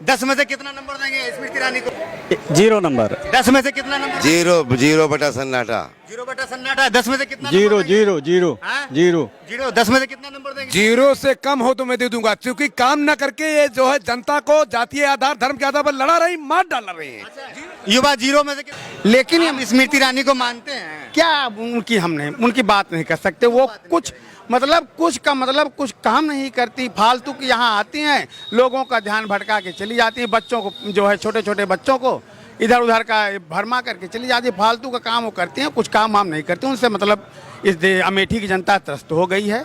10 में से कितना नंबर देंगे स्मृति ईरानी को? 0 नंबर। 10 में से कितना नंबर? 0 बटा सन्नाटा। 0 बटा सन्नाटा। 10 में से कितना? 0 0 0 हाँ? 0 0। 10 में से कितना नंबर देंगे? 0 से कम हो तो मैं दे दूंगा, क्योंकि काम न करके ये जो है जनता को जातीय आधार धर्म के आधार पर लड़ा रही, मार डाल रहे हैं। युवा 0 में से लेकिन हम स्मृति ईरानी को मानते हैं क्या उनकी बात नहीं कर सकते। वो कुछ कुछ काम नहीं करती, फालतू की यहाँ आती हैं, लोगों का ध्यान भटका के चली जाती हैं, बच्चों को जो है छोटे छोटे बच्चों को इधर उधर का भरमा करके चली जाती है। फालतू का काम वो करती हैं, कुछ काम वाम नहीं करती। उनसे मतलब इस अमेठी की जनता त्रस्त हो गई है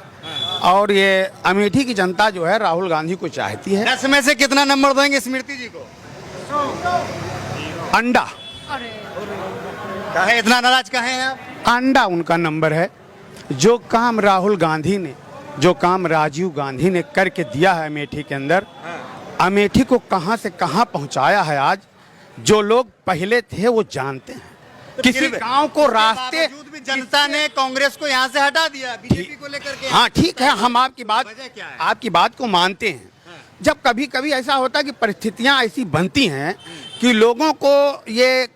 और ये अमेठी की जनता जो है राहुल गांधी को चाहती है। 10 में से कितना नंबर देंगे स्मृति जी को? अंडा। काहे इतना नाराज काहे हैं आप? अंडा उनका नंबर है। जो काम राहुल गांधी ने, जो काम राजीव गांधी ने करके दिया है अमेठी के अंदर, अमेठी को कहां से कहां पहुंचाया है आज जो लोग पहले थे वो जानते हैं। किसी गांव को रास्ते भी जनता ने कांग्रेस को यहां से हटा दिया बीजेपी को लेकर के। हाँ ठीक है, हम वजह क्या है? आपकी बात को मानते हैं। जब कभी कभी ऐसा होता है कि परिस्थितियां ऐसी बनती हैं कि लोगों को ये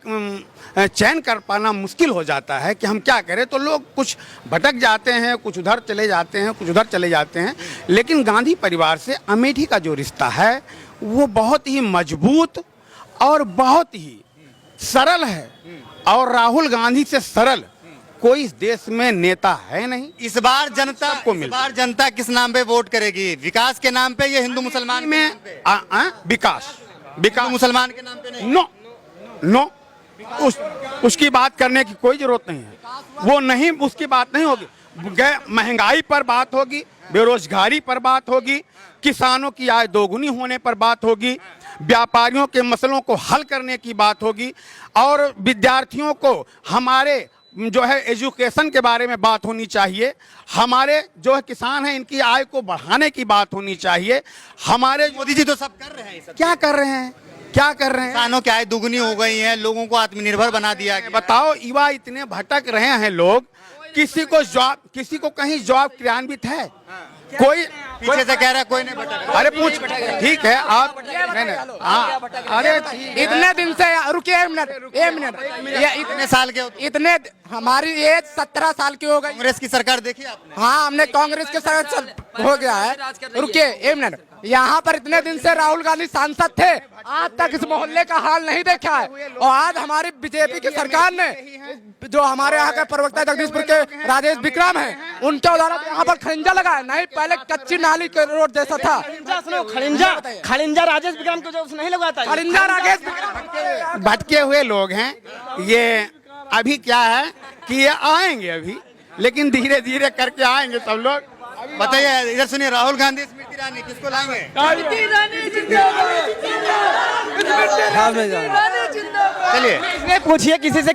चयन कर पाना मुश्किल हो जाता है कि हम क्या करें, तो लोग कुछ भटक जाते हैं, कुछ उधर चले जाते हैं, कुछ उधर चले जाते हैं। लेकिन गांधी परिवार से अमेठी का जो रिश्ता है वो बहुत ही मजबूत और बहुत ही सरल है, और राहुल गांधी से सरल कोई इस देश में नेता है नहीं। इस बार जनता किस नाम पे वोट करेगी? विकास के नाम पे या हिंदू मुसलमान के नाम पे? विकास मुसलमान के नाम पे नहीं। नो उसकी बात करने की कोई जरूरत नहीं है। वो नहीं, उसकी बात नहीं होगी। महंगाई पर बात होगी, बेरोजगारी पर बात होगी, किसानों की आय दोगुनी होने पर बात होगी, व्यापारियों के मसलों को हल करने की बात होगी, और विद्यार्थियों को हमारे जो है एजुकेशन के बारे में बात होनी चाहिए। हमारे जो है किसान हैं इनकी आय को बढ़ाने की बात होनी चाहिए। हमारे मोदी जी तो सब कर रहे हैं। क्या कर रहे हैं? किसानों की आय दुगनी हो गई है, लोगों को आत्मनिर्भर बना दिया गया। बताओ, युवा इतने भटक रहे हैं लोग, किसी को कहीं जॉब क्रियान्वित है? कोई पीछे से कह रहा है कोई नहीं भटक। अरे पूछ, ठीक है आप हाँ, अरे इतने दिन से रुकिए, एक मिनट ये इतने साल के इतने हमारी एज 17 साल की हो गई। कांग्रेस की सरकार देखी आपने? हाँ, हमने कांग्रेस के सरकार हो गया है। रुकिए एक मिनट, यहाँ पर इतने दिन से राहुल गांधी सांसद थे, आज तक इस मोहल्ले का हाल नहीं देखा है। और आज हमारी बीजेपी की सरकार ने, जो हमारे यहाँ के प्रवक्ता जगदीशपुर के राजेश विक्रम हैं, उनके द्वारा यहाँ पर खड़िंजा लगा है। नहीं, पहले कच्ची नाली के रोड जैसा था। खड़िंजा राजेश विक्रम को जो नहीं लगाता, खड़िंजा राजेश भटके हुए लोग हैं ये। अभी क्या है कि ये आएंगे अभी, लेकिन धीरे धीरे करके आएंगे सब लोग। बताइए, इधर सुनिए, राहुल गांधी स्मृति ईरानी किसको लाएंगे? चलिए पूछिए किसी से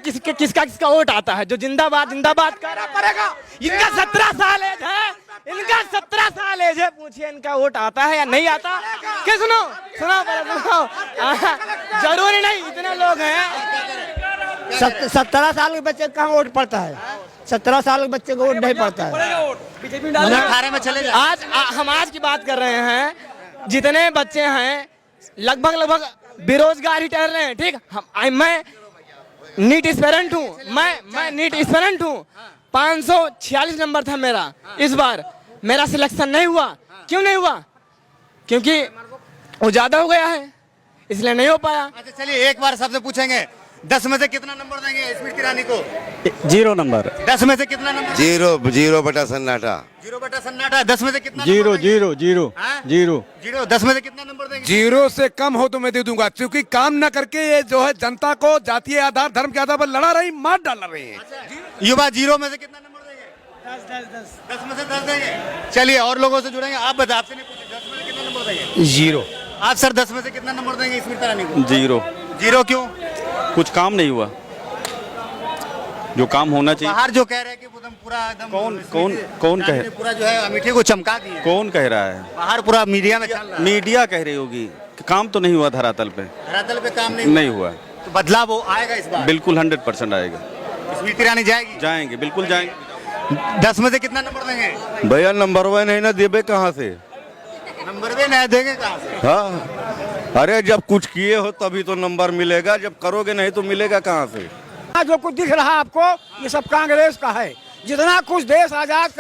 किसका वोट आता है जो जिंदाबाद जिंदाबाद करना पड़ेगा। इनका 17 साल एज है, इनका 17 साल एज है, पूछिए इनका वोट आता है या नहीं आता? क्या सुनो जरूरी नहीं, इतने लोग हैं। 17 साल के बच्चे कहाँ वोट पड़ता है? 17 साल के बच्चे को वोट नहीं पड़ता है। 18 में चले जाए। आज हम आज की बात कर रहे हैं, जितने बच्चे हैं लगभग बेरोजगार ही ठहर रहे हैं। ठीक, मैं नीट एस्पिरेंट हूँ, मैं नीट एस्पिरेंट हूँ। 546 नंबर था मेरा, इस बार मेरा सिलेक्शन नहीं हुआ। क्यों नहीं हुआ? क्योंकि वो ज्यादा हो गया है, इसलिए नहीं हो पाया। अच्छा चलिए, एक बार सबसे पूछेंगे, 10 में से कितना नंबर देंगे स्मृति ईरानी को? 0 नंबर। 10 में से कितना नंबर? 0 बटा सन्नाटा। 0 बटा सन्नाटा। 10 में से कितना? 0 0 0 0 0। 10 में से कितना नंबर देंगे? 0 से कम हो तो मैं दे दूंगा, क्योंकि काम न करके ये जो है जनता को जातीय आधार धर्म के आधार पर लड़ा रही, मार डाल रहे हैं। युवा 0 में से कितना नंबर देंगे? 10 में से 10 देंगे। चलिए और लोगों से जुड़ेंगे। आप बताइए, आपसे नहीं पूछे, 10 में से कितना नंबर देंगे? 0। आप सर 10 में से कितना नंबर देंगे स्मृति ईरानी को? 0। 0 क्यों? कुछ काम नहीं हुआ जो काम होना चाहिए। बाहर जो कह रहे हैं कि पूरा एकदम कौन कहे? पूरा जो है अमेठी को चमका दिया। कौन कह रहा है? बाहर पूरा मीडिया में चल रहा है। मीडिया कह रही होगी, काम तो नहीं हुआ धरातल पे। धरातल पे काम नहीं हुआ। तो बदलाव वो आएगा इस बार? बिल्कुल 100% आएगा। स्मृति ईरानी जाएगी? जाएंगे, बिल्कुल जाएंगे। 10 में से कितना नंबर देंगे? भैया नंबर 1 नहीं ना देबे कहाँ से? नंबर भी नहीं देंगे कहाँ से? हाँ अरे जब कुछ किए हो तभी तो नंबर मिलेगा, जब करोगे नहीं तो मिलेगा कहाँ से। जो कुछ दिख रहा है आपको ये सब कांग्रेस का है। जितना कुछ देश आजाद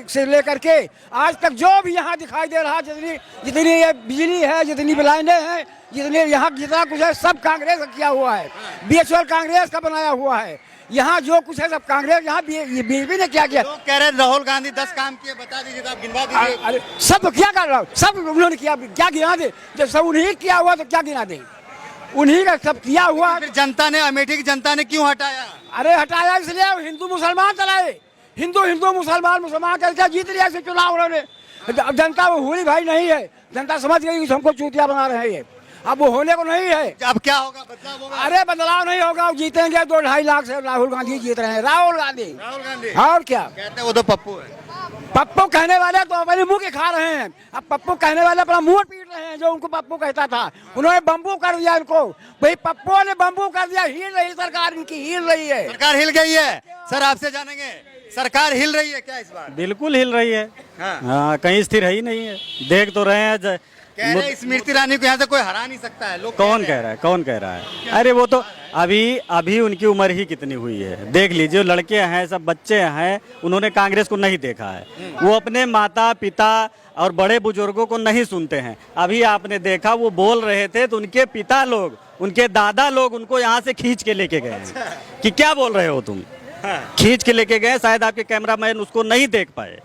से लेकर के आज तक जो भी यहाँ दिखाई दे रहा, जितनी ये बिजली है, जितनी लाइनें हैं, जितने यहाँ जितना कुछ है सब कांग्रेस का किया हुआ है। बीएचईएल कांग्रेस का बनाया हुआ है। यहाँ जो कुछ है सब कांग्रेस, यहाँ बीजेपी ने क्या किया। लोग कह रहे हैं राहुल गांधी 10 काम किए, बता दीजिए तो आप गिनवा दीजिए। अरे सब क्या कर रहा हूँ, सब उन्होंने किया, क्या गिना दे। जब सब उन्हीं किया हुआ तो क्या गिना दे, उन्हीं का सब किया हुआ। फिर जनता ने, अमेठी की जनता ने क्यों हटाया? अरे हटाया इसलिए हिंदू मुसलमान चलाए, हिंदू मुसलमान करके जीत लिया इसे चुनाव उन्होंने। अब जनता वो हुई भाई नहीं है, जनता समझ गई कि हमको चूतिया बना रहे हैं ये, अब वो होने को नहीं है। अब क्या होगा, बदलाव होगा? अरे बदलाव नहीं होगा, जीतेंगे 2-2.5 लाख से। राहुल गांधी जीत रहे हैं, राहुल गांधी। और क्या कहते हैं वो तो पप्पू है। पप्पू कहने वाले तो अपने मुंह के खा रहे हैं। अब पप्पू कहने वाले अपना मुंह पीट रहे हैं। जो उनको पप्पू कहता था उन्होंने बम्बू कर दिया इनको, भाई पप्पू ने बम्बू कर दिया। हिल रही सरकार, इनकी हिल रही है, सरकार हिल गई है। सर आपसे जानेंगे, सरकार हिल रही है क्या इस बार? बिल्कुल हिल रही है। हाँ, कहीं स्थिर है ही नहीं है। देख तो रहे हैं, कह रहे हैं स्मृति ईरानी को यहाँ से कोई हरा नहीं सकता है। लोग कौन कह रहा है, कौन कह रहा है? अरे वो तो अभी उनकी उम्र ही कितनी हुई है। देख लीजिए, लड़के हैं, सब बच्चे हैं, उन्होंने कांग्रेस को नहीं देखा है। वो अपने माता पिता और बड़े बुजुर्गों को नहीं सुनते हैं। अभी आपने देखा वो बोल रहे थे तो उनके पिता लोग, उनके दादा लोग उनको यहाँ से खींच के लेके गए हैं कि क्या बोल रहे हो तुम। खींच के लेके गए, शायद आपके कैमरामैन उसको नहीं देख पाए।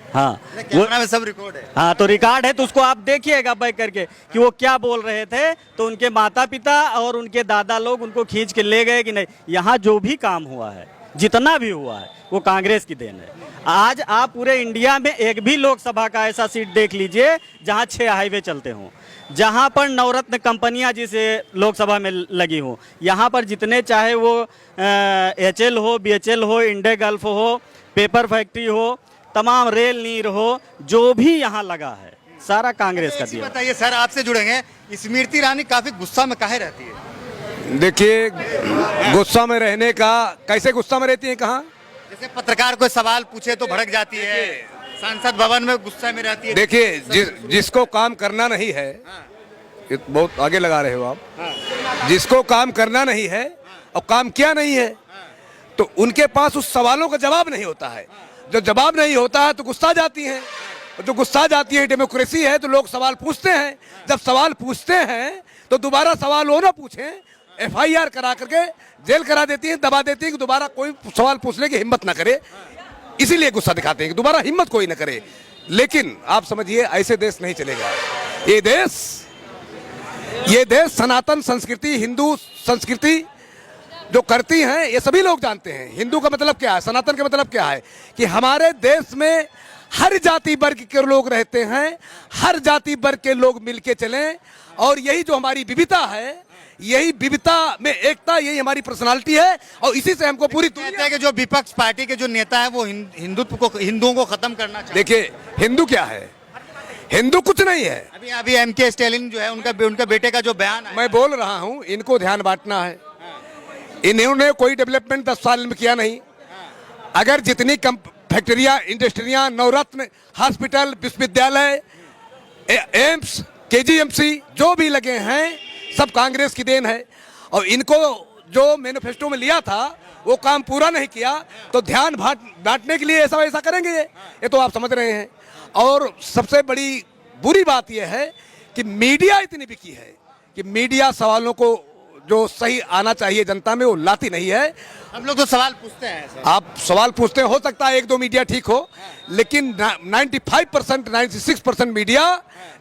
हाँ, कैमरा में सब रिकॉर्ड है। हाँ, तो रिकॉर्ड है तो उसको आप देखिएगा बैठ करके कि वो क्या बोल रहे थे। तो उनके माता पिता और उनके दादा लोग उनको खींच के ले गए कि नहीं। यहाँ जो भी काम हुआ है, जितना भी हुआ है, वो कांग्रेस की देन है। आज आप पूरे इंडिया में एक भी लोकसभा का ऐसा सीट देख लीजिए जहाँ 6 हाईवे चलते हों, जहाँ पर नवरत्न कंपनियाँ जिसे लोकसभा में लगी हों, यहाँ पर जितने चाहे वो HL हो, BHL हो, इंडे गल्फ हो, पेपर फैक्ट्री हो, तमाम रेल नीर हो, जो भी यहाँ लगा है सारा कांग्रेस का दिया। बताइए सर, आपसे जुड़ेंगे, स्मृति ईरानी काफी गुस्सा में काहे रहती है? देखिए, गुस्सा में रहने का, कैसे गुस्सा में रहती है, कहाँ? जैसे पत्रकार कोई सवाल पूछे तो भड़क जाती है, संसद भवन में गुस्सा में रहती है। देखिए, जिसको काम करना नहीं है, ये बहुत आगे लगा रहे हो आप। जिसको काम करना नहीं है और काम किया नहीं है तो उनके पास उस सवालों का जवाब नहीं होता है। जब जवाब नहीं होता है तो गुस्सा जाती हैं, और जो गुस्सा जाती है, डेमोक्रेसी है तो लोग सवाल पूछते हैं। जब सवाल पूछते हैं तो दोबारा सवाल वो ना पूछें, FIR करा करके जेल करा देती हैं, दबा देती हैं कि दोबारा कोई सवाल पूछने की हिम्मत ना करे। इसीलिए गुस्सा दिखाते हैं कि दोबारा हिम्मत कोई ना करे। लेकिन आप समझिए, ऐसे देश नहीं चलेगा। ये देश सनातन संस्कृति, हिंदू संस्कृति जो करती हैं, ये सभी लोग जानते हैं। हिंदू का मतलब क्या है, सनातन का मतलब क्या है कि हमारे देश में हर जाति वर्ग के लोग रहते हैं, हर जाति वर्ग के लोग मिलके चलें, और यही जो हमारी विविधता है, यही विविधता में एकता, यही हमारी पर्सनालिटी है। और इसी से हमको पूरी कहते हैं कि जो विपक्ष पार्टी के जो नेता है वो हिंदुओं को खत्म करना चाहते हैं। देखिए, हिंदू क्या है? हिंदू कुछ नहीं है। अभी MK स्टालिन जो है, उनका बेटे का जो बयान है, मैं बोल रहा हूँ, इनको ध्यान बांटना है। इन्होंने कोई डेवलपमेंट 10 साल में किया नहीं। अगर जितनी फैक्ट्रियां, इंडस्ट्रियां, नवरत्न, हॉस्पिटल, विश्वविद्यालय, एम्स, KGMC जो भी लगे हैं, सब कांग्रेस की देन है। और इनको जो मैनिफेस्टो में लिया था वो काम पूरा नहीं किया तो ध्यान बांटने के लिए ऐसा वैसा करेंगे, ये तो आप समझ रहे हैं। और सबसे बड़ी बुरी बात यह है कि मीडिया इतनी बिकी है कि मीडिया सवालों को जो सही आना चाहिए जनता में वो लाती नहीं है। हम लोग तो सवाल पूछते हैं सर। आप सवाल पूछते हैं, हो सकता है 1-2 मीडिया ठीक हो, लेकिन 95%, 96% मीडिया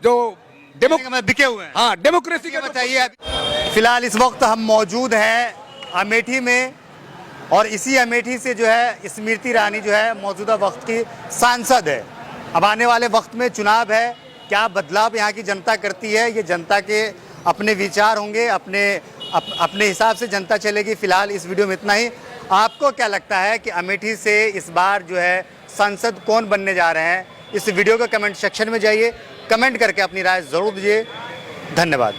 जो बिके हुए हैं। हाँ, डेमोक्रेसी के। बताइए, फिलहाल इस वक्त हम मौजूद हैं अमेठी में, और इसी अमेठी से जो है स्मृति ईरानी जो है मौजूदा वक्त की सांसद है। अब आने वाले वक्त में चुनाव है, क्या बदलाव यहाँ की जनता करती है, ये जनता के अपने विचार होंगे, अपने हिसाब से जनता चलेगी। फिलहाल इस वीडियो में इतना ही। आपको क्या लगता है कि अमेठी से इस बार जो है सांसद कौन बनने जा रहे हैं? इस वीडियो के कमेंट सेक्शन में जाइए, कमेंट करके अपनी राय ज़रूर दीजिए। धन्यवाद।